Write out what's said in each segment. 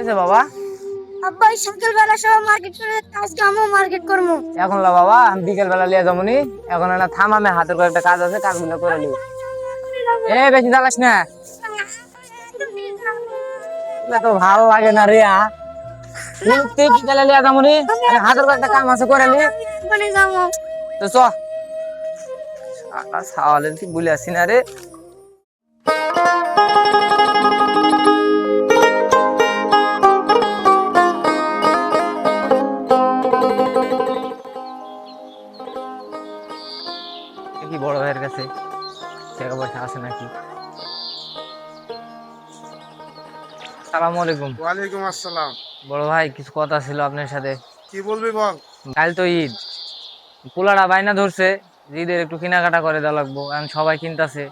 কেছে বাবা? আব্বা সকালবেলা সব মার্কেট করে আজকে আমিও মার্কেট করবো। এখন লা বাবা, আমি বিকেল বেলা লিয়ে যাবনি। এখন না থাম, আমি হাতের করে একটা কাজ আছে, কাজগুলো করে নিব। বেশি জ্বালাস না, এগুলা তো ভালো লাগে না রে। তুই বিকেলে লিয়ে যাবনি, আমি হাতের করে একটা কাম আছে করে নি। মানে যাবো। তো চ সাওয়ালের কি বলে আসি না রে। কি বড় ভাইয়ের কাছে টাকা পয়সা আছে নাকি? সালাম আলাইকুম। ওয়ালাইকুম আসসালাম। বড় ভাই, কিছু কথা ছিল আপনার সাথে। কি বলবি বল। কাল তো ঈদ, পোলারা বাইনা ধরছে, ঈদের একটু কেনাকাটা করে দেওয়া লাগবো, এখন সবাই কিনতাছে।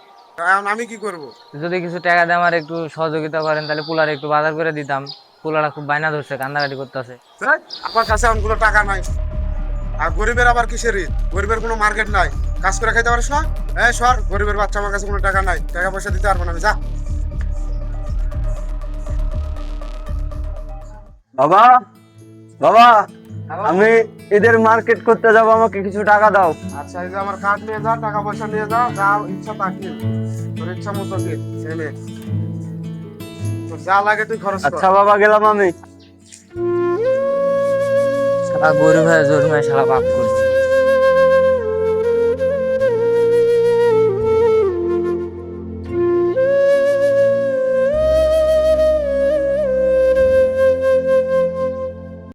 এখন আমি কি করব? যদি কিছু টাকা দিয়ে আমার একটু সহযোগিতা করেন, তাহলে পোলারে একটু বাজার করে দিতাম। পোলারা খুব বায়না ধরছে, কান্দাকাটি করতেছে। ধ্যাৎ, আমার কাছে এখন কোনো টাকা নাই। আর গরিবের আবার কিসের ঈদ? গরিবের কোনো মার্কেট নাই। কাজ করে খাইতে পারিস না? এই সর, গরিবের বাচ্চা, আমার কাছে কোনো টাকা নাই, টাকা পয়সা দিতে পারবো না আমি, যা। বাবা, বাবা, আমি ঈদের মার্কেট করতে যাব, আমাকে কিছু টাকা দাও। আচ্ছা, এই যে আমার কার্ড নিয়ে যা, টাকা পয়সা নিয়ে যা, যা ইচ্ছা তা কিন। তোর ইচ্ছা মতো কিন, ছেলে। তোর যা লাগে তুই খরচ কর। আচ্ছা বাবা, গেলাম আমি। সারা গরিব হয়ে জন্মায় সারা পাপ করছি।